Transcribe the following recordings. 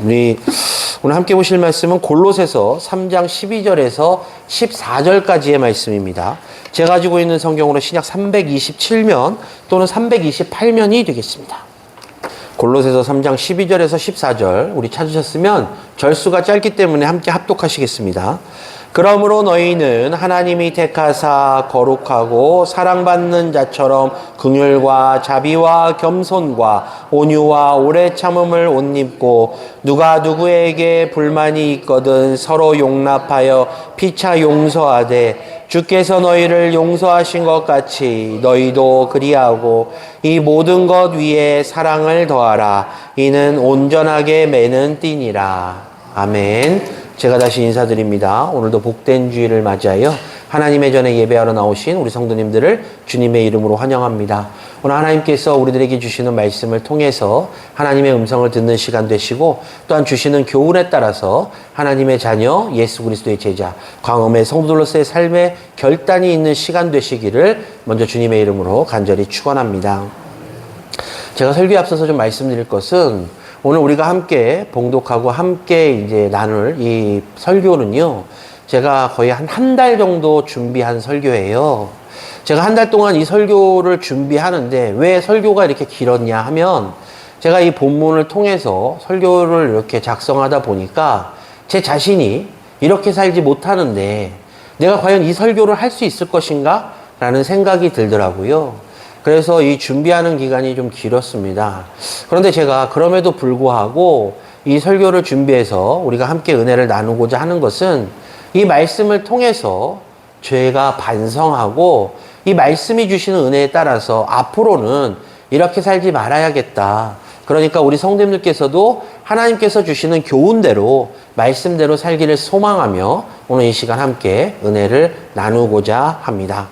우리 오늘 함께 보실 말씀은 골로새서 3장 12절에서 14절까지의 말씀입니다. 제가 가지고 있는 성경으로 신약 327면 또는 328면이 되겠습니다. 골로새서 3장 12절에서 14절 우리 찾으셨으면 절수가 짧기 때문에 함께 합독하시겠습니다. 그러므로 너희는 하나님이 택하사 거룩하고 사랑받는 자처럼 긍휼과 자비와 겸손과 온유와 오래 참음을 옷 입고 누가 누구에게 불만이 있거든 서로 용납하여 피차 용서하되 주께서 너희를 용서하신 것 같이 너희도 그리하고 이 모든 것 위에 사랑을 더하라. 이는 온전하게 매는 띠니라. 아멘. 제가 다시 인사드립니다. 오늘도 복된 주일을 맞이하여 하나님의 전에 예배하러 나오신 우리 성도님들을 주님의 이름으로 환영합니다. 오늘 하나님께서 우리들에게 주시는 말씀을 통해서 하나님의 음성을 듣는 시간 되시고 또한 주시는 교훈에 따라서 하나님의 자녀 예수 그리스도의 제자 광음의 성도들로서의 삶에 결단이 있는 시간 되시기를 먼저 주님의 이름으로 간절히 축원합니다. 제가 설교에 앞서서 좀 말씀드릴 것은 오늘 우리가 함께 봉독하고 함께 이제 나눌 이 설교는요, 제가 거의 한 달 정도 준비한 설교예요. 제가 한 달 동안 이 설교를 준비하는데 왜 설교가 이렇게 길었냐 하면 제가 이 본문을 통해서 설교를 이렇게 작성하다 보니까 제 자신이 이렇게 살지 못하는데 내가 과연 이 설교를 할 수 있을 것인가? 라는 생각이 들더라고요. 그래서 이 준비하는 기간이 좀 길었습니다. 그런데 제가 그럼에도 불구하고 이 설교를 준비해서 우리가 함께 은혜를 나누고자 하는 것은 이 말씀을 통해서 죄가 반성하고 이 말씀이 주시는 은혜에 따라서 앞으로는 이렇게 살지 말아야겠다. 그러니까 우리 성도님들께서도 하나님께서 주시는 교훈대로 말씀대로 살기를 소망하며 오늘 이 시간 함께 은혜를 나누고자 합니다.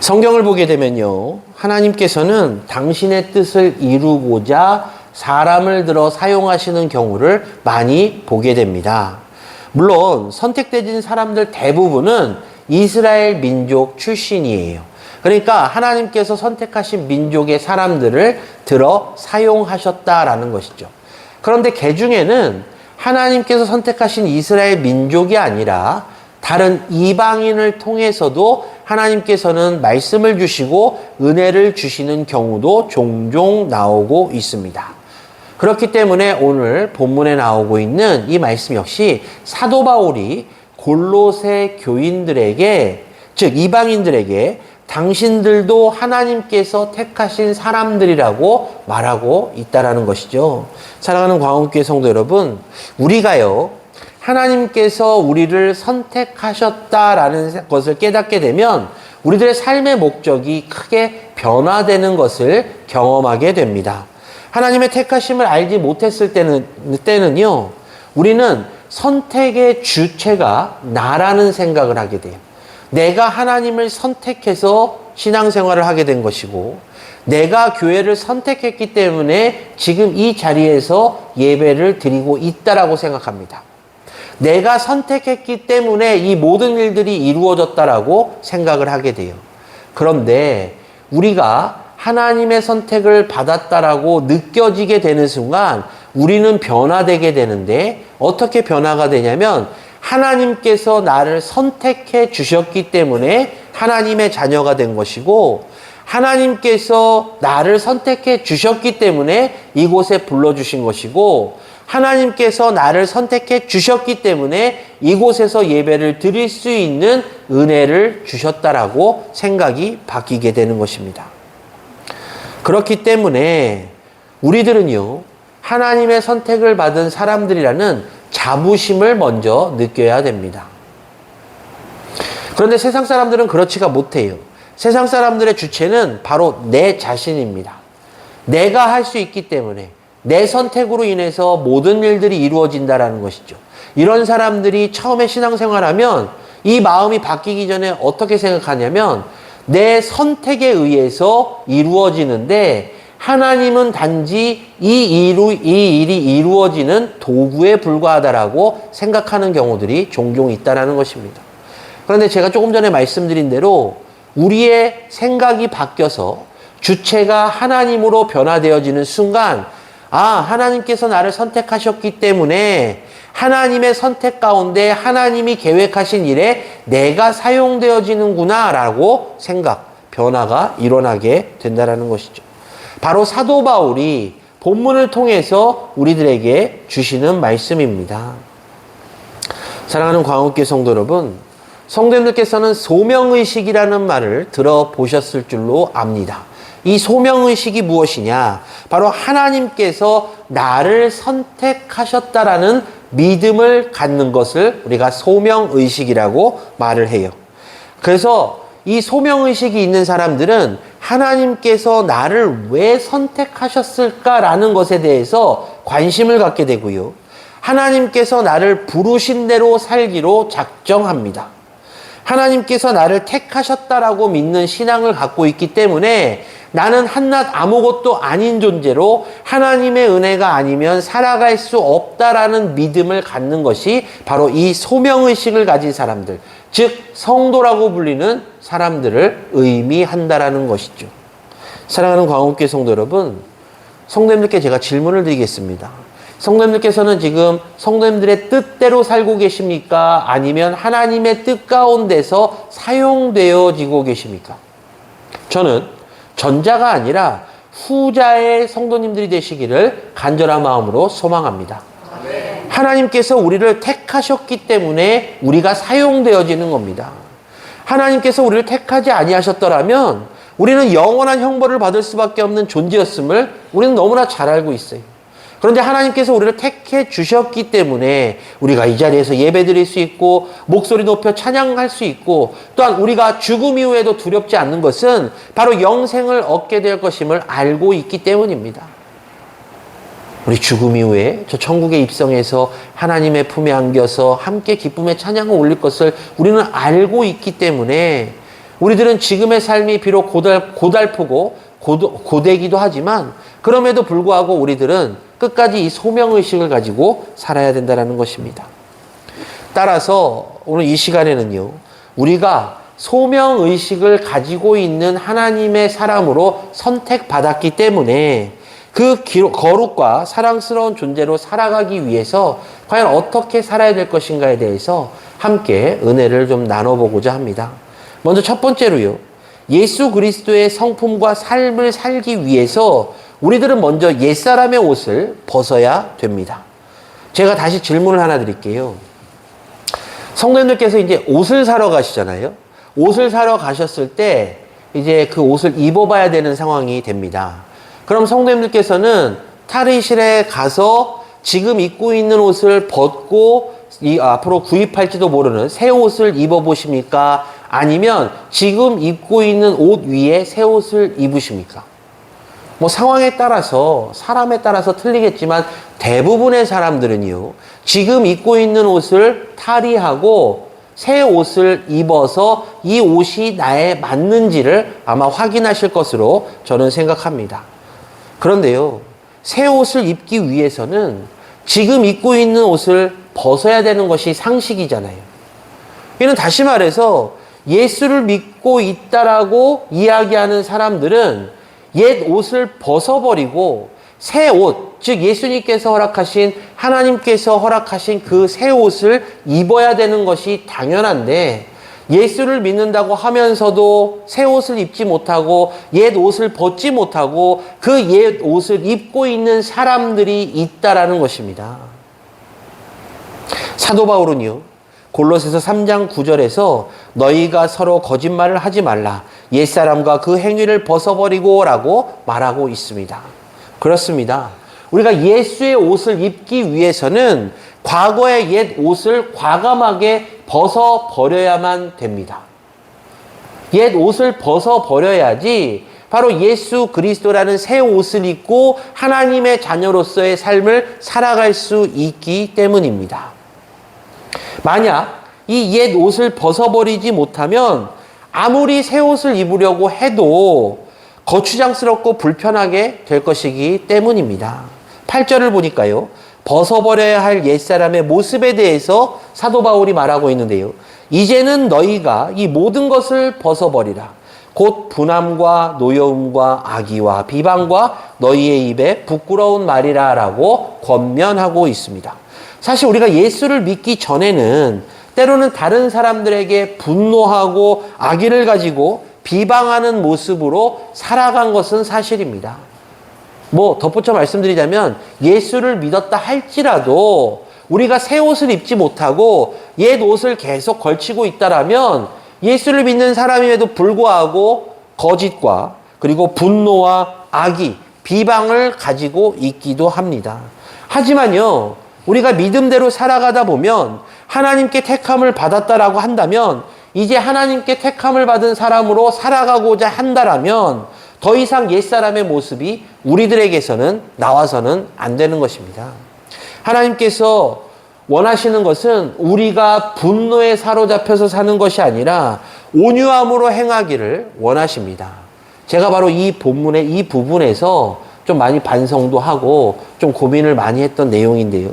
성경을 보게 되면요, 하나님께서는 당신의 뜻을 이루고자 사람을 들어 사용하시는 경우를 많이 보게 됩니다. 물론 선택되진 사람들 대부분은 이스라엘 민족 출신이에요. 그러니까 하나님께서 선택하신 민족의 사람들을 들어 사용하셨다라는 것이죠. 그런데 그 중에는 하나님께서 선택하신 이스라엘 민족이 아니라 다른 이방인을 통해서도 하나님께서는 말씀을 주시고 은혜를 주시는 경우도 종종 나오고 있습니다. 그렇기 때문에 오늘 본문에 나오고 있는 이 말씀 역시 사도 바울이 골로새 교인들에게, 즉 이방인들에게 당신들도 하나님께서 택하신 사람들이라고 말하고 있다라는 것이죠. 사랑하는 광음교회 성도 여러분, 우리가요, 하나님께서 우리를 선택하셨다라는 것을 깨닫게 되면 우리들의 삶의 목적이 크게 변화되는 것을 경험하게 됩니다. 하나님의 택하심을 알지 못했을 때는요, 우리는 선택의 주체가 나라는 생각을 하게 돼요. 내가 하나님을 선택해서 신앙생활을 하게 된 것이고 내가 교회를 선택했기 때문에 지금 이 자리에서 예배를 드리고 있다라고 생각합니다. 내가 선택했기 때문에 이 모든 일들이 이루어졌다라고 생각을 하게 돼요. 그런데 우리가 하나님의 선택을 받았다라고 느껴지게 되는 순간 우리는 변화되게 되는데 어떻게 변화가 되냐면 하나님께서 나를 선택해 주셨기 때문에 하나님의 자녀가 된 것이고 하나님께서 나를 선택해 주셨기 때문에 이곳에 불러주신 것이고 하나님께서 나를 선택해 주셨기 때문에 이곳에서 예배를 드릴 수 있는 은혜를 주셨다라고 생각이 바뀌게 되는 것입니다. 그렇기 때문에 우리들은요, 하나님의 선택을 받은 사람들이라는 자부심을 먼저 느껴야 됩니다. 그런데 세상 사람들은 그렇지가 못해요. 세상 사람들의 주체는 바로 내 자신입니다. 내가 할 수 있기 때문에 내 선택으로 인해서 모든 일들이 이루어진다라는 것이죠. 이런 사람들이 처음에 신앙생활하면 이 마음이 바뀌기 전에 어떻게 생각하냐면 내 선택에 의해서 이루어지는데 하나님은 단지 이 일이 이루어지는 도구에 불과하다라고 생각하는 경우들이 종종 있다라는 것입니다. 그런데 제가 조금 전에 말씀드린 대로 우리의 생각이 바뀌어서 주체가 하나님으로 변화되어지는 순간 하나님께서 나를 선택하셨기 때문에 하나님의 선택 가운데 하나님이 계획하신 일에 내가 사용되어지는구나 라고 변화가 일어나게 된다는 것이죠. 바로 사도 바울이 본문을 통해서 우리들에게 주시는 말씀입니다. 사랑하는 광역교회 성도 여러분, 성도님들께서는 소명의식이라는 말을 들어보셨을 줄로 압니다. 이 소명의식이 무엇이냐? 바로 하나님께서 나를 선택하셨다라는 믿음을 갖는 것을 우리가 소명의식이라고 말을 해요. 그래서 이 소명의식이 있는 사람들은 하나님께서 나를 왜 선택하셨을까라는 것에 대해서 관심을 갖게 되고요. 하나님께서 나를 부르신 대로 살기로 작정합니다. 하나님께서 나를 택하셨다라고 믿는 신앙을 갖고 있기 때문에 나는 한낱 아무것도 아닌 존재로 하나님의 은혜가 아니면 살아갈 수 없다라는 믿음을 갖는 것이 바로 이 소명의식을 가진 사람들, 즉 성도라고 불리는 사람들을 의미한다라는 것이죠. 사랑하는 광역교회 성도 여러분, 성도님들께 제가 질문을 드리겠습니다. 성도님들께서는 지금 성도님들의 뜻대로 살고 계십니까? 아니면 하나님의 뜻 가운데서 사용되어지고 계십니까? 저는 전자가 아니라 후자의 성도님들이 되시기를 간절한 마음으로 소망합니다. 하나님께서 우리를 택하셨기 때문에 우리가 사용되어지는 겁니다. 하나님께서 우리를 택하지 아니하셨더라면 우리는 영원한 형벌을 받을 수밖에 없는 존재였음을 우리는 너무나 잘 알고 있어요. 그런데 하나님께서 우리를 택해 주셨기 때문에 우리가 이 자리에서 예배드릴 수 있고 목소리 높여 찬양할 수 있고 또한 우리가 죽음 이후에도 두렵지 않는 것은 바로 영생을 얻게 될 것임을 알고 있기 때문입니다. 우리 죽음 이후에 저 천국에 입성해서 하나님의 품에 안겨서 함께 기쁨의 찬양을 올릴 것을 우리는 알고 있기 때문에 우리들은 지금의 삶이 비록 고달프고 고되기도 하지만 그럼에도 불구하고 우리들은 끝까지 이 소명의식을 가지고 살아야 된다는 것입니다. 따라서 오늘 이 시간에는요, 우리가 소명의식을 가지고 있는 하나님의 사람으로 선택받았기 때문에 그 거룩과 사랑스러운 존재로 살아가기 위해서 과연 어떻게 살아야 될 것인가에 대해서 함께 은혜를 좀 나눠보고자 합니다. 먼저 첫 번째로요, 예수 그리스도의 성품과 삶을 살기 위해서 우리들은 먼저 옛사람의 옷을 벗어야 됩니다. 제가 다시 질문을 하나 드릴게요. 성도님들께서 이제 옷을 사러 가시잖아요. 옷을 사러 가셨을 때 이제 그 옷을 입어봐야 되는 상황이 됩니다. 그럼 성도님들께서는 탈의실에 가서 지금 입고 있는 옷을 벗고 앞으로 구입할지도 모르는 새 옷을 입어보십니까? 아니면 지금 입고 있는 옷 위에 새 옷을 입으십니까? 상황에 따라서, 사람에 따라서 틀리겠지만 대부분의 사람들은요, 지금 입고 있는 옷을 탈의하고 새 옷을 입어서 이 옷이 나에 맞는지를 아마 확인하실 것으로 저는 생각합니다. 그런데요, 새 옷을 입기 위해서는 지금 입고 있는 옷을 벗어야 되는 것이 상식이잖아요. 이는 다시 말해서 예수를 믿고 있다라고 이야기하는 사람들은 옛 옷을 벗어버리고 새 옷, 즉 예수님께서 허락하신, 하나님께서 허락하신 그 새 옷을 입어야 되는 것이 당연한데 예수를 믿는다고 하면서도 새 옷을 입지 못하고 옛 옷을 벗지 못하고 그 옛 옷을 입고 있는 사람들이 있다라는 것입니다. 사도 바울은요, 골로새서 3장 9절에서 너희가 서로 거짓말을 하지 말라. 옛사람과 그 행위를 벗어버리고 라고 말하고 있습니다. 그렇습니다. 우리가 예수의 옷을 입기 위해서는 과거의 옛 옷을 과감하게 벗어버려야만 됩니다. 옛 옷을 벗어버려야지 바로 예수 그리스도라는 새 옷을 입고 하나님의 자녀로서의 삶을 살아갈 수 있기 때문입니다. 만약 이 옛 옷을 벗어버리지 못하면 아무리 새 옷을 입으려고 해도 거추장스럽고 불편하게 될 것이기 때문입니다. 8절을 보니까요, 벗어버려야 할 옛사람의 모습에 대해서 사도 바울이 말하고 있는데요. 이제는 너희가 이 모든 것을 벗어버리라. 곧 분함과 노여움과 악의와 비방과 너희의 입에 부끄러운 말이라 라고 권면하고 있습니다. 사실 우리가 예수를 믿기 전에는 때로는 다른 사람들에게 분노하고 악의를 가지고 비방하는 모습으로 살아간 것은 사실입니다. 뭐 덧붙여 말씀드리자면 예수를 믿었다 할지라도 우리가 새 옷을 입지 못하고 옛 옷을 계속 걸치고 있다라면 예수를 믿는 사람임에도 불구하고 거짓과 그리고 분노와 악의, 비방을 가지고 있기도 합니다. 하지만요, 우리가 믿음대로 살아가다 보면 하나님께 택함을 받았다라고 한다면 이제 하나님께 택함을 받은 사람으로 살아가고자 한다라면 더 이상 옛사람의 모습이 우리들에게서는 나와서는 안 되는 것입니다. 하나님께서 원하시는 것은 우리가 분노에 사로잡혀서 사는 것이 아니라 온유함으로 행하기를 원하십니다. 제가 바로 이 본문의 이 부분에서 좀 많이 반성도 하고 좀 고민을 많이 했던 내용인데요.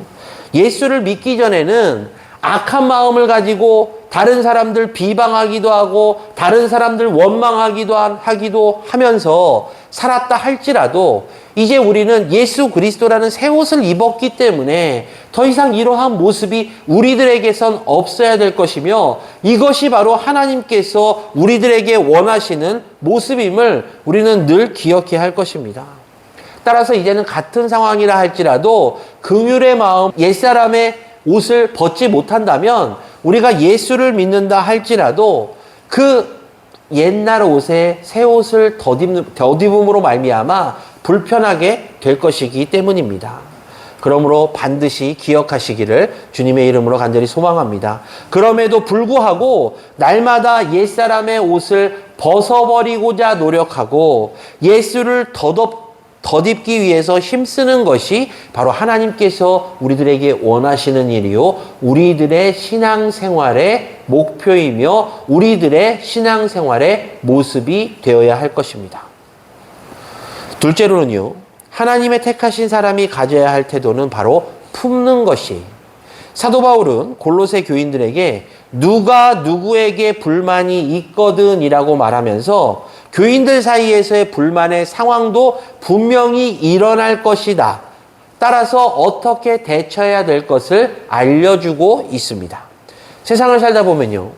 예수를 믿기 전에는 악한 마음을 가지고 다른 사람들 비방하기도 하고 다른 사람들 원망하기도 하면서 살았다 할지라도 이제 우리는 예수 그리스도라는 새 옷을 입었기 때문에 더 이상 이러한 모습이 우리들에게선 없어야 될 것이며 이것이 바로 하나님께서 우리들에게 원하시는 모습임을 우리는 늘 기억해야 할 것입니다. 따라서 이제는 같은 상황이라 할지라도 긍휼의 마음, 옛사람의 옷을 벗지 못한다면 우리가 예수를 믿는다 할지라도 그 옛날 옷에 새 옷을 덧입음으로 말미암아 불편하게 될 것이기 때문입니다. 그러므로 반드시 기억하시기를 주님의 이름으로 간절히 소망합니다. 그럼에도 불구하고 날마다 옛사람의 옷을 벗어버리고자 노력하고 예수를 덧입기 위해서 힘쓰는 것이 바로 하나님께서 우리들에게 원하시는 일이요, 우리들의 신앙생활의 목표이며 우리들의 신앙생활의 모습이 되어야 할 것입니다. 둘째로는요, 하나님의 택하신 사람이 가져야 할 태도는 바로 품는 것이에요. 사도 바울은 골로새 교인들에게 누가 누구에게 불만이 있거든 이라고 말하면서 교인들 사이에서의 불만의 상황도 분명히 일어날 것이다. 따라서 어떻게 대처해야 될 것을 알려주고 있습니다. 세상을 살다 보면요,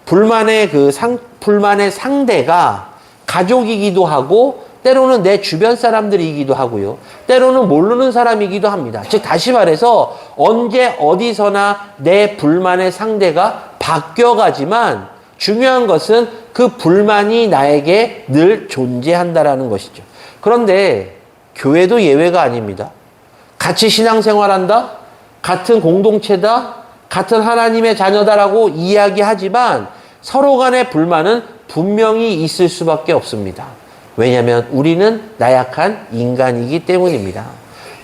불만의 상대가 가족이기도 하고 때로는 내 주변 사람들이기도 하고요. 때로는 모르는 사람이기도 합니다. 즉 다시 말해서 언제 어디서나 내 불만의 상대가 바뀌어가지만 중요한 것은 그 불만이 나에게 늘 존재한다라는 것이죠. 그런데 교회도 예외가 아닙니다. 같이 신앙생활한다, 같은 공동체다, 같은 하나님의 자녀다라고 이야기하지만 서로 간의 불만은 분명히 있을 수밖에 없습니다. 왜냐하면 우리는 나약한 인간이기 때문입니다.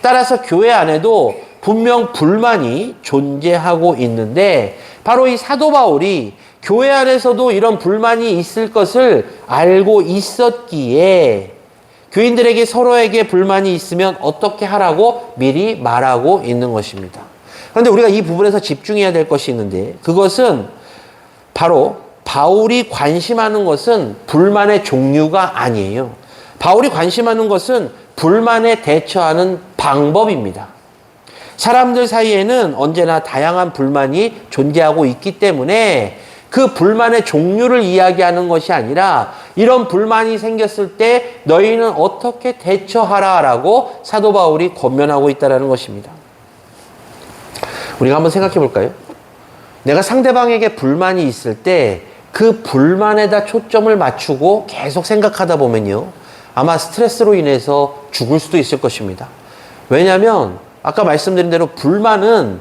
따라서 교회 안에도 분명 불만이 존재하고 있는데 바로 이 사도 바울이 교회 안에서도 이런 불만이 있을 것을 알고 있었기에 교인들에게 서로에게 불만이 있으면 어떻게 하라고 미리 말하고 있는 것입니다. 그런데 우리가 이 부분에서 집중해야 될 것이 있는데 그것은 바로 바울이 관심하는 것은 불만의 종류가 아니에요. 바울이 관심하는 것은 불만에 대처하는 방법입니다. 사람들 사이에는 언제나 다양한 불만이 존재하고 있기 때문에 그 불만의 종류를 이야기하는 것이 아니라 이런 불만이 생겼을 때 너희는 어떻게 대처하라라고 사도 바울이 권면하고 있다는 것입니다. 우리가 한번 생각해 볼까요? 내가 상대방에게 불만이 있을 때 그 불만에다 초점을 맞추고 계속 생각하다 보면요, 아마 스트레스로 인해서 죽을 수도 있을 것입니다. 왜냐하면 아까 말씀드린 대로 불만은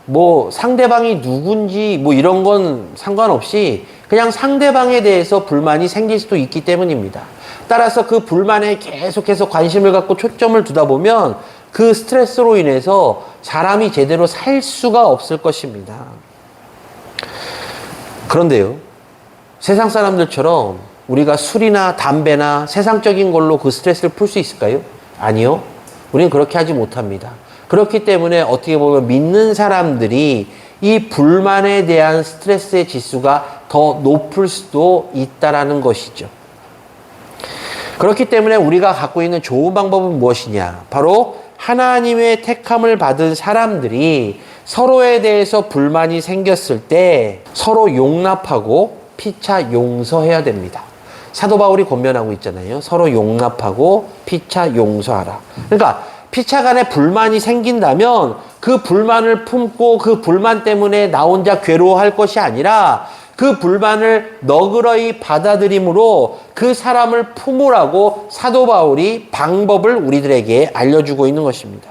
뭐 상대방이 누군지 뭐 이런 건 상관없이 그냥 상대방에 대해서 불만이 생길 수도 있기 때문입니다. 따라서 그 불만에 계속해서 관심을 갖고 초점을 두다 보면 그 스트레스로 인해서 사람이 제대로 살 수가 없을 것입니다. 그런데요, 세상 사람들처럼 우리가 술이나 담배나 세상적인 걸로 그 스트레스를 풀 수 있을까요? 아니요. 우리는 그렇게 하지 못합니다. 그렇기 때문에 어떻게 보면 믿는 사람들이 이 불만에 대한 스트레스의 지수가 더 높을 수도 있다라는 것이죠. 그렇기 때문에 우리가 갖고 있는 좋은 방법은 무엇이냐? 바로 하나님의 택함을 받은 사람들이 서로에 대해서 불만이 생겼을 때 서로 용납하고 피차 용서해야 됩니다. 사도 바울이 권면하고 있잖아요. 서로 용납하고 피차 용서하라. 그러니까 피차 간에 불만이 생긴다면 그 불만을 품고 그 불만 때문에 나 혼자 괴로워할 것이 아니라 그 불만을 너그러이 받아들임으로 그 사람을 품으라고 사도 바울이 방법을 우리들에게 알려주고 있는 것입니다.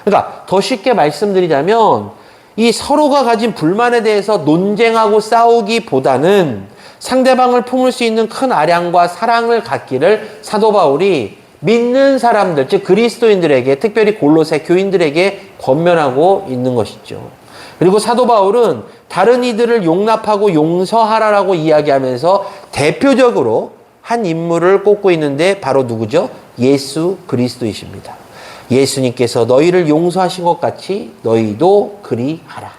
그러니까 더 쉽게 말씀드리자면 이 서로가 가진 불만에 대해서 논쟁하고 싸우기보다는 상대방을 품을 수 있는 큰 아량과 사랑을 갖기를 사도 바울이 믿는 사람들, 즉 그리스도인들에게, 특별히 골로새 교인들에게 권면하고 있는 것이죠. 그리고 사도 바울은 다른 이들을 용납하고 용서하라라고 이야기하면서 대표적으로 한 인물을 꼽고 있는데 바로 누구죠? 예수 그리스도이십니다. 예수님께서 너희를 용서하신 것 같이 너희도 그리하라.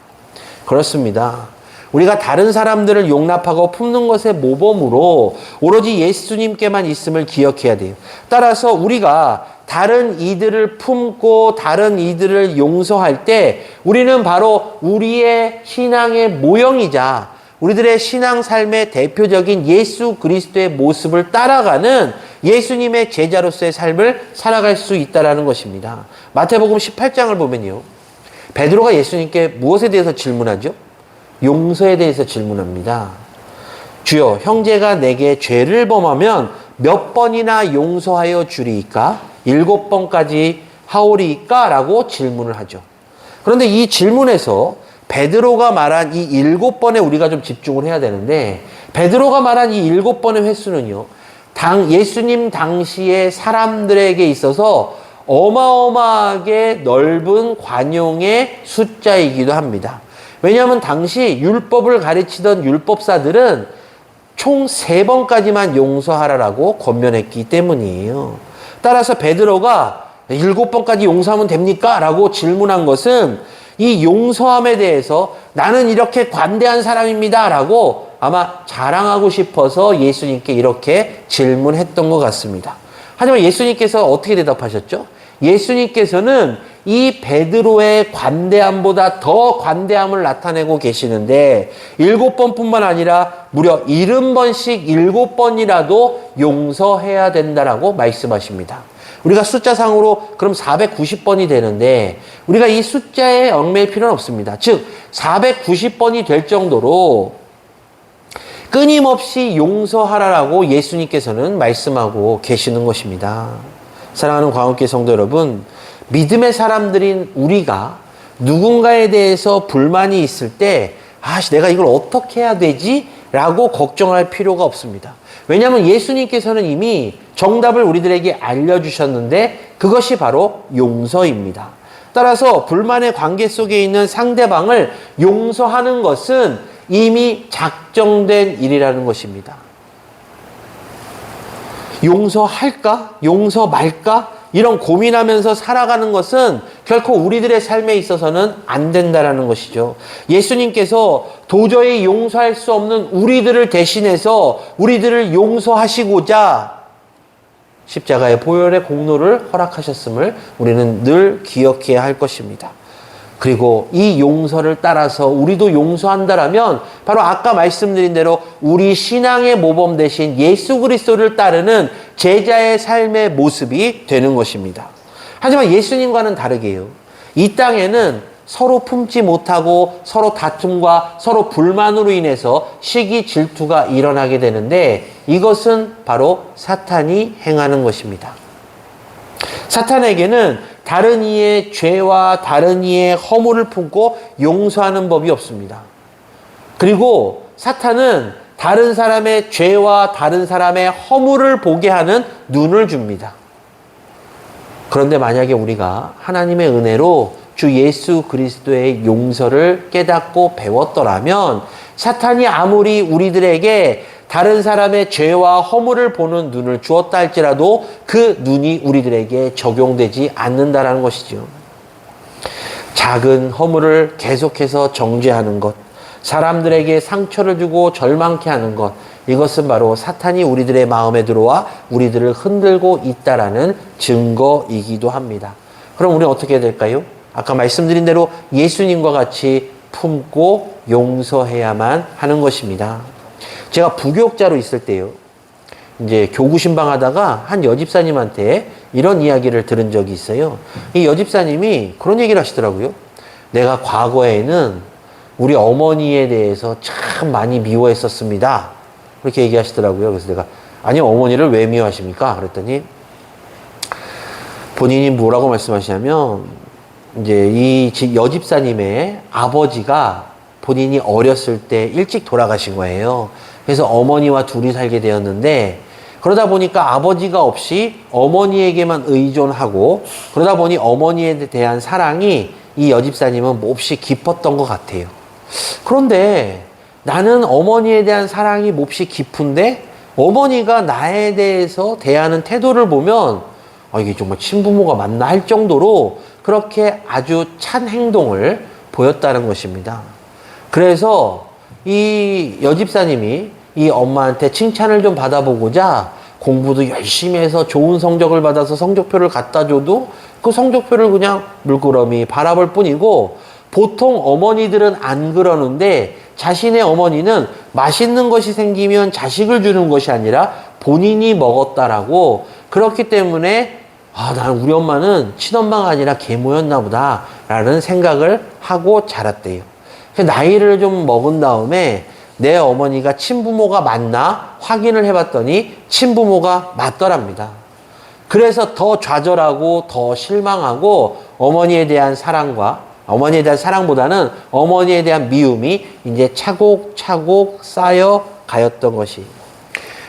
그렇습니다. 우리가 다른 사람들을 용납하고 품는 것의 모범으로 오로지 예수님께만 있음을 기억해야 돼요. 따라서 우리가 다른 이들을 품고 다른 이들을 용서할 때 우리는 바로 우리의 신앙의 모형이자 우리들의 신앙 삶의 대표적인 예수 그리스도의 모습을 따라가는 예수님의 제자로서의 삶을 살아갈 수 있다는 것입니다. 마태복음 18장을 보면요. 베드로가 예수님께 무엇에 대해서 질문하죠? 용서에 대해서 질문합니다. 주여, 형제가 내게 죄를 범하면 몇 번이나 용서하여 주리이까? 7번까지 하오리이까? 라고 질문을 하죠. 그런데 이 질문에서 베드로가 말한 이 7번에 우리가 좀 집중을 해야 되는데 베드로가 말한 이 7번의 횟수는요. 예수님 당시의 사람들에게 있어서 어마어마하게 넓은 관용의 숫자이기도 합니다. 왜냐하면 당시 율법을 가르치던 율법사들은 총 3번까지만 용서하라라고 권면했기 때문이에요. 따라서 베드로가 7번까지 용서하면 됩니까? 라고 질문한 것은 이 용서함에 대해서 나는 이렇게 관대한 사람입니다 라고 아마 자랑하고 싶어서 예수님께 이렇게 질문했던 것 같습니다. 하지만 예수님께서 어떻게 대답하셨죠? 예수님께서는 이 베드로의 관대함보다 더 관대함을 나타내고 계시는데 7번뿐만 아니라 무려 70번씩 7번이라도 용서해야 된다라고 말씀하십니다. 우리가 숫자상으로 그럼 490번이 되는데 우리가 이 숫자에 얽매일 필요는 없습니다. 즉 490번이 될 정도로 끊임없이 용서하라라고 예수님께서는 말씀하고 계시는 것입니다. 사랑하는 광역교회 성도 여러분, 믿음의 사람들인 우리가 누군가에 대해서 불만이 있을 때 내가 이걸 어떻게 해야 되지? 라고 걱정할 필요가 없습니다. 왜냐하면 예수님께서는 이미 정답을 우리들에게 알려주셨는데 그것이 바로 용서입니다. 따라서 불만의 관계 속에 있는 상대방을 용서하는 것은 이미 작정된 일이라는 것입니다. 용서할까? 용서 말까? 이런 고민하면서 살아가는 것은 결코 우리들의 삶에 있어서는 안 된다라는 것이죠. 예수님께서 도저히 용서할 수 없는 우리들을 대신해서 우리들을 용서하시고자 십자가의 보혈의 공로를 허락하셨음을 우리는 늘 기억해야 할 것입니다. 그리고 이 용서를 따라서 우리도 용서한다라면 바로 아까 말씀드린 대로 우리 신앙의 모범 대신 예수 그리스도를 따르는 제자의 삶의 모습이 되는 것입니다. 하지만 예수님과는 다르게요. 이 땅에는 서로 품지 못하고 서로 다툼과 서로 불만으로 인해서 시기 질투가 일어나게 되는데 이것은 바로 사탄이 행하는 것입니다. 사탄에게는 다른 이의 죄와 다른 이의 허물을 품고 용서하는 법이 없습니다. 그리고 사탄은 다른 사람의 죄와 다른 사람의 허물을 보게 하는 눈을 줍니다. 그런데 만약에 우리가 하나님의 은혜로 주 예수 그리스도의 용서를 깨닫고 배웠더라면 사탄이 아무리 우리들에게 다른 사람의 죄와 허물을 보는 눈을 주었다 할지라도 그 눈이 우리들에게 적용되지 않는다라는 것이죠. 작은 허물을 계속해서 정죄하는 것, 사람들에게 상처를 주고 절망케 하는 것, 이것은 바로 사탄이 우리들의 마음에 들어와 우리들을 흔들고 있다라는 증거이기도 합니다. 그럼 우리는 어떻게 해야 될까요? 아까 말씀드린 대로 예수님과 같이 품고 용서해야만 하는 것입니다. 제가 부교육자로 있을 때요, 이제 교구 신방하다가 한 여집사님한테 이런 이야기를 들은 적이 있어요. 이 여집사님이 그런 얘기를 하시더라고요. 내가 과거에는 우리 어머니에 대해서 참 많이 미워했었습니다. 그렇게 얘기하시더라고요. 그래서 내가, 아니, 어머니를 왜 미워하십니까? 그랬더니 본인이 뭐라고 말씀하시냐면, 이제 이 여집사님의 아버지가 본인이 어렸을 때 일찍 돌아가신 거예요. 그래서 어머니와 둘이 살게 되었는데, 그러다 보니까 아버지가 없이 어머니에게만 의존하고, 그러다 보니 어머니에 대한 사랑이 이 여집사님은 몹시 깊었던 것 같아요. 그런데 나는 어머니에 대한 사랑이 몹시 깊은데 어머니가 나에 대해서 대하는 태도를 보면 이게 정말 친부모가 맞나 할 정도로 그렇게 아주 찬 행동을 보였다는 것입니다. 그래서 이 여집사님이 이 엄마한테 칭찬을 좀 받아보고자 공부도 열심히 해서 좋은 성적을 받아서 성적표를 갖다 줘도 그 성적표를 그냥 물끄러미 바라볼 뿐이고, 보통 어머니들은 안 그러는데 자신의 어머니는 맛있는 것이 생기면 자식을 주는 것이 아니라 본인이 먹었다라고, 그렇기 때문에 나는 우리 엄마는 친엄마가 아니라 계모였나 보다 라는 생각을 하고 자랐대요. 나이를 좀 먹은 다음에 내 어머니가 친부모가 맞나 확인을 해봤더니 친부모가 맞더랍니다. 그래서 더 좌절하고 더 실망하고 어머니에 대한 사랑보다는 어머니에 대한 미움이 이제 차곡차곡 쌓여 가였던 것이.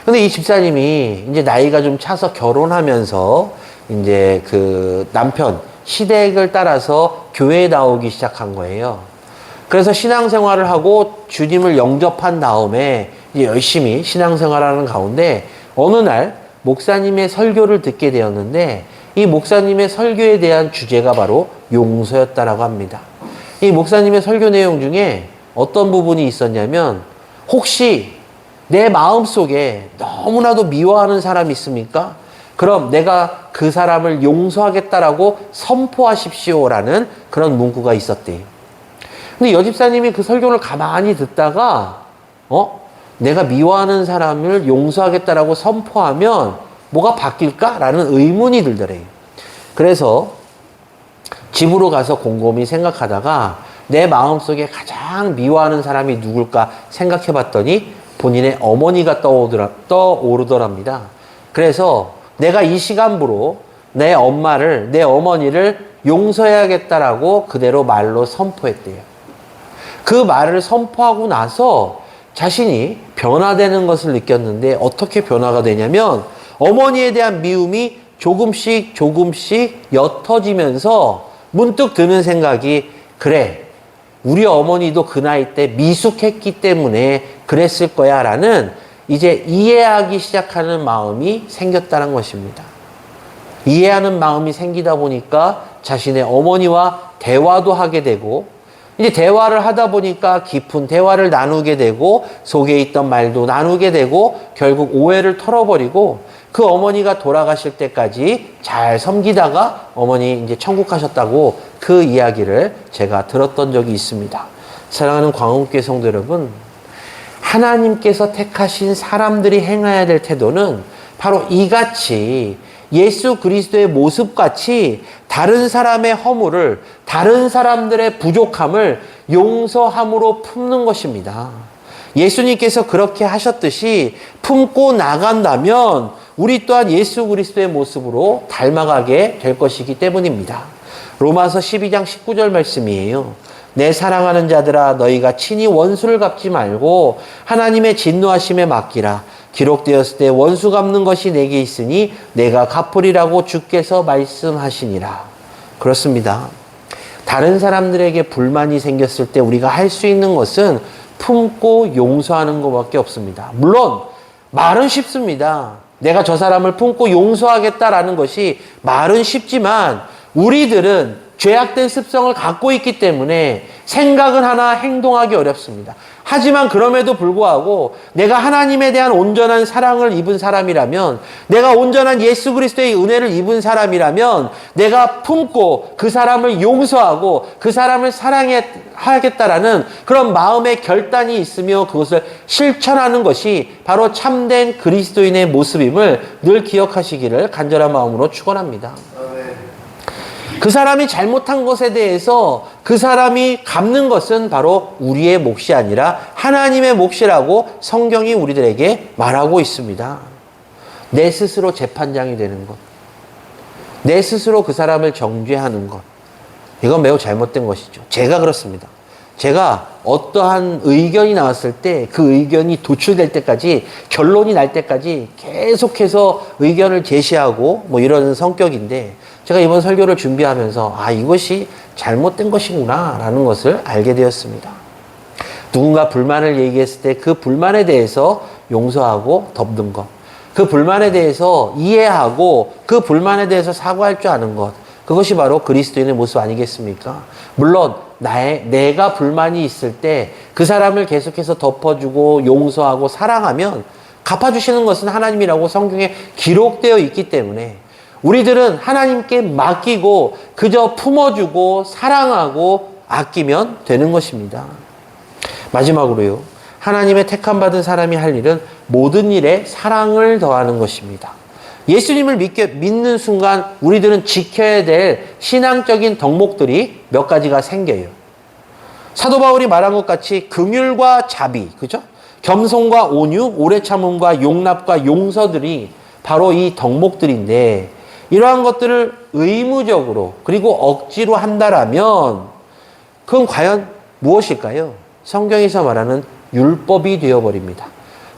근데 이 집사님이 이제 나이가 좀 차서 결혼하면서 이제 그 남편 시댁을 따라서 교회에 나오기 시작한 거예요. 그래서 신앙생활을 하고 주님을 영접한 다음에 이제 열심히 신앙생활하는 가운데 어느 날 목사님의 설교를 듣게 되었는데, 이 목사님의 설교에 대한 주제가 바로 용서였다라고 합니다. 이 목사님의 설교 내용 중에 어떤 부분이 있었냐면, 혹시 내 마음속에 너무나도 미워하는 사람이 있습니까? 그럼 내가 그 사람을 용서하겠다라고 선포하십시오라는 그런 문구가 있었대요. 근데 여집사님이 그 설교를 가만히 듣다가 내가 미워하는 사람을 용서하겠다라고 선포하면 뭐가 바뀔까라는 의문이 들더래요. 그래서 집으로 가서 곰곰이 생각하다가 내 마음속에 가장 미워하는 사람이 누굴까 생각해 봤더니 본인의 어머니가 떠오르더랍니다. 그래서 내가 이 시간부로 내 어머니를 용서해야겠다라고 그대로 말로 선포했대요. 그 말을 선포하고 나서 자신이 변화되는 것을 느꼈는데, 어떻게 변화가 되냐면 어머니에 대한 미움이 조금씩 옅어지면서 문득 드는 생각이, 그래, 우리 어머니도 그 나이 때 미숙했기 때문에 그랬을 거야 라는 이제 이해하기 시작하는 마음이 생겼다는 것입니다. 이해하는 마음이 생기다 보니까 자신의 어머니와 대화도 하게 되고, 이제 대화를 하다 보니까 깊은 대화를 나누게 되고, 속에 있던 말도 나누게 되고, 결국 오해를 털어버리고, 그 어머니가 돌아가실 때까지 잘 섬기다가 어머니 이제 천국 가셨다고 그 이야기를 제가 들었던 적이 있습니다. 사랑하는 광운교회 성도 여러분, 하나님께서 택하신 사람들이 행해야 될 태도는 바로 이같이 예수 그리스도의 모습같이 다른 사람의 허물을, 다른 사람들의 부족함을 용서함으로 품는 것입니다. 예수님께서 그렇게 하셨듯이 품고 나간다면 우리 또한 예수 그리스도의 모습으로 닮아가게 될 것이기 때문입니다. 로마서 12장 19절 말씀이에요. 내 사랑하는 자들아, 너희가 친히 원수를 갚지 말고 하나님의 진노하심에 맡기라. 기록되었을 때 원수 갚는 것이 내게 있으니 내가 갚으리라고 주께서 말씀하시니라. 그렇습니다. 다른 사람들에게 불만이 생겼을 때 우리가 할 수 있는 것은 품고 용서하는 것밖에 없습니다. 물론 말은 쉽습니다. 내가 저 사람을 품고 용서하겠다라는 것이 말은 쉽지만 우리들은 죄악된 습성을 갖고 있기 때문에 생각은 하나 행동하기 어렵습니다. 하지만 그럼에도 불구하고 내가 하나님에 대한 온전한 사랑을 입은 사람이라면, 내가 온전한 예수 그리스도의 은혜를 입은 사람이라면 내가 품고 그 사람을 용서하고 그 사람을 사랑하겠다라는 그런 마음의 결단이 있으며 그것을 실천하는 것이 바로 참된 그리스도인의 모습임을 늘 기억하시기를 간절한 마음으로 축원합니다. 그 사람이 잘못한 것에 대해서 그 사람이 갚는 것은 바로 우리의 몫이 아니라 하나님의 몫이라고 성경이 우리들에게 말하고 있습니다. 내 스스로 재판장이 되는 것, 내 스스로 그 사람을 정죄하는 것, 이건 매우 잘못된 것이죠. 제가 그렇습니다. 제가 어떠한 의견이 나왔을 때 그 의견이 도출될 때까지, 결론이 날 때까지 계속해서 의견을 제시하고 뭐 이러는 성격인데, 제가 이번 설교를 준비하면서 이것이 잘못된 것이구나 라는 것을 알게 되었습니다. 누군가 불만을 얘기했을 때 그 불만에 대해서 용서하고 덮는 것, 그 불만에 대해서 이해하고 그 불만에 대해서 사과할 줄 아는 것, 그것이 바로 그리스도인의 모습 아니겠습니까? 물론 내가 불만이 있을 때 그 사람을 계속해서 덮어주고 용서하고 사랑하면 갚아주시는 것은 하나님이라고 성경에 기록되어 있기 때문에 우리들은 하나님께 맡기고 그저 품어주고 사랑하고 아끼면 되는 것입니다. 마지막으로요, 하나님의 택함받은 사람이 할 일은 모든 일에 사랑을 더하는 것입니다. 예수님을 믿는 순간 우리들은 지켜야 될 신앙적인 덕목들이 몇 가지가 생겨요. 사도 바울이 말한 것 같이 긍휼과 자비, 그죠? 겸손과 온유, 오래 참음과 용납과 용서들이 바로 이 덕목들인데, 이러한 것들을 의무적으로 그리고 억지로 한다라면 그건 과연 무엇일까요? 성경에서 말하는 율법이 되어버립니다.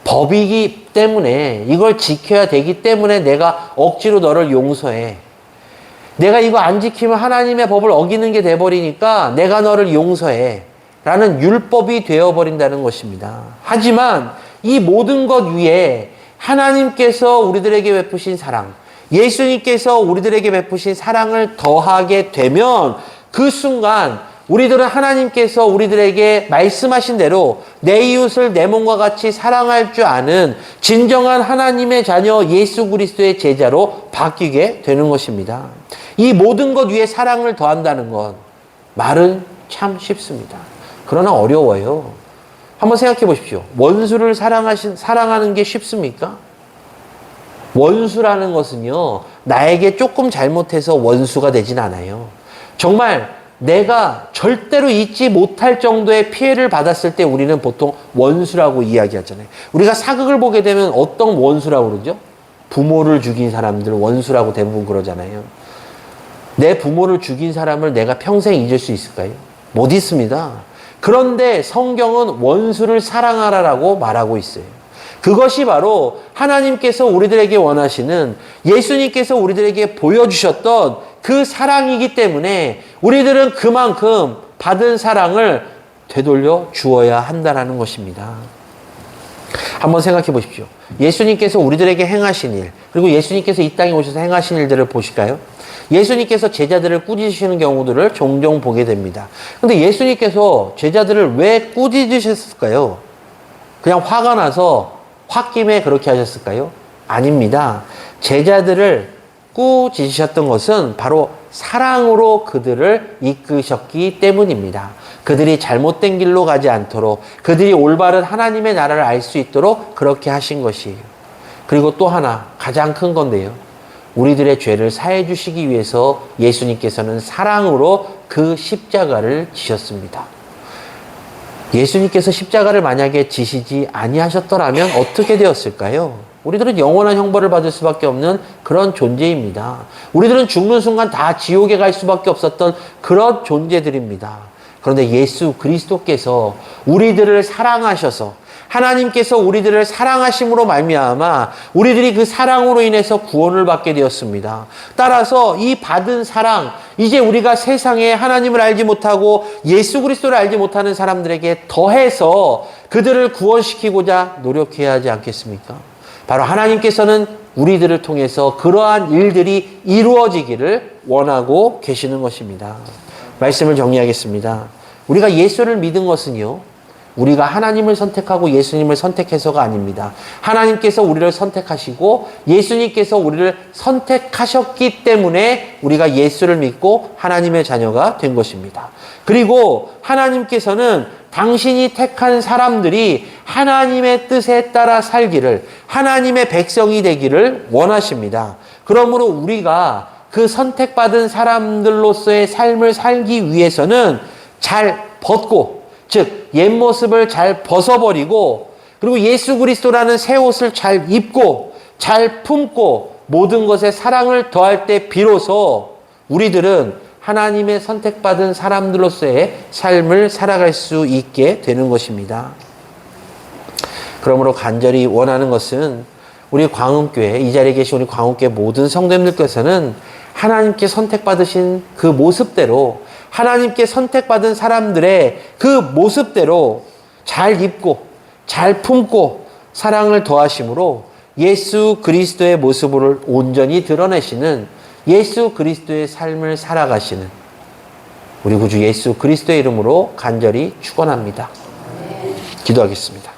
법이기 때문에, 이걸 지켜야 되기 때문에 내가 억지로 너를 용서해. 내가 이거 안 지키면 하나님의 법을 어기는 게 돼버리니까 내가 너를 용서해 라는 율법이 되어버린다는 것입니다. 하지만 이 모든 것 위에 하나님께서 우리들에게 베푸신 사랑, 예수님께서 우리들에게 베푸신 사랑을 더하게 되면 그 순간 우리들은 하나님께서 우리들에게 말씀하신 대로 내 이웃을 내 몸과 같이 사랑할 줄 아는 진정한 하나님의 자녀 예수 그리스도의 제자로 바뀌게 되는 것입니다. 이 모든 것 위에 사랑을 더한다는 것, 말은 참 쉽습니다. 그러나 어려워요. 한번 생각해 보십시오. 원수를 사랑하는 게 쉽습니까? 원수라는 것은요, 나에게 조금 잘못해서 원수가 되진 않아요. 정말 내가 절대로 잊지 못할 정도의 피해를 받았을 때 우리는 보통 원수라고 이야기하잖아요. 우리가 사극을 보게 되면 어떤 원수라고 그러죠? 부모를 죽인 사람들 원수라고 대부분 그러잖아요. 내 부모를 죽인 사람을 내가 평생 잊을 수 있을까요? 못 잊습니다. 그런데 성경은 원수를 사랑하라라고 말하고 있어요. 그것이 바로 하나님께서 우리들에게 원하시는, 예수님께서 우리들에게 보여주셨던 그 사랑이기 때문에 우리들은 그만큼 받은 사랑을 되돌려 주어야 한다는 것입니다. 한번 생각해 보십시오. 예수님께서 우리들에게 행하신 일, 그리고 예수님께서 이 땅에 오셔서 행하신 일들을 보실까요? 예수님께서 제자들을 꾸짖으시는 경우들을 종종 보게 됩니다. 근데 예수님께서 제자들을 왜 꾸짖으셨을까요? 그냥 화가 나서 홧김에 그렇게 하셨을까요? 아닙니다. 제자들을 꾸짖으셨던 것은 바로 사랑으로 그들을 이끄셨기 때문입니다. 그들이 잘못된 길로 가지 않도록, 그들이 올바른 하나님의 나라를 알 수 있도록 그렇게 하신 것이에요. 그리고 또 하나 가장 큰 건데요, 우리들의 죄를 사해 주시기 위해서 예수님께서는 사랑으로 그 십자가를 지셨습니다. 예수님께서 십자가를 만약에 지시지 아니하셨더라면 어떻게 되었을까요? 우리들은 영원한 형벌을 받을 수밖에 없는 그런 존재입니다. 우리들은 죽는 순간 다 지옥에 갈 수밖에 없었던 그런 존재들입니다. 그런데 예수 그리스도께서 우리들을 사랑하셔서, 하나님께서 우리들을 사랑하심으로 말미암아 우리들이 그 사랑으로 인해서 구원을 받게 되었습니다. 따라서 이 받은 사랑, 이제 우리가 세상에 하나님을 알지 못하고 예수 그리스도를 알지 못하는 사람들에게 더해서 그들을 구원시키고자 노력해야 하지 않겠습니까? 바로 하나님께서는 우리들을 통해서 그러한 일들이 이루어지기를 원하고 계시는 것입니다. 말씀을 정리하겠습니다. 우리가 예수를 믿은 것은요, 우리가 하나님을 선택하고 예수님을 선택해서가 아닙니다. 하나님께서 우리를 선택하시고 예수님께서 우리를 선택하셨기 때문에 우리가 예수를 믿고 하나님의 자녀가 된 것입니다. 그리고 하나님께서는 당신이 택한 사람들이 하나님의 뜻에 따라 살기를, 하나님의 백성이 되기를 원하십니다. 그러므로 우리가 그 선택받은 사람들로서의 삶을 살기 위해서는 잘 벗고, 즉 옛 모습을 잘 벗어버리고, 그리고 예수 그리스도라는 새 옷을 잘 입고 잘 품고 모든 것에 사랑을 더할 때 비로소 우리들은 하나님의 선택받은 사람들로서의 삶을 살아갈 수 있게 되는 것입니다. 그러므로 간절히 원하는 것은 우리 광흥교회, 이 자리에 계신 우리 광흥교회 모든 성도님들께서는 하나님께 선택받으신 그 모습대로, 하나님께 선택받은 사람들의 그 모습대로 잘 입고 잘 품고 사랑을 더하심으로 예수 그리스도의 모습을 온전히 드러내시는 예수 그리스도의 삶을 살아가시는 우리 구주 예수 그리스도의 이름으로 간절히 축원합니다. 기도하겠습니다.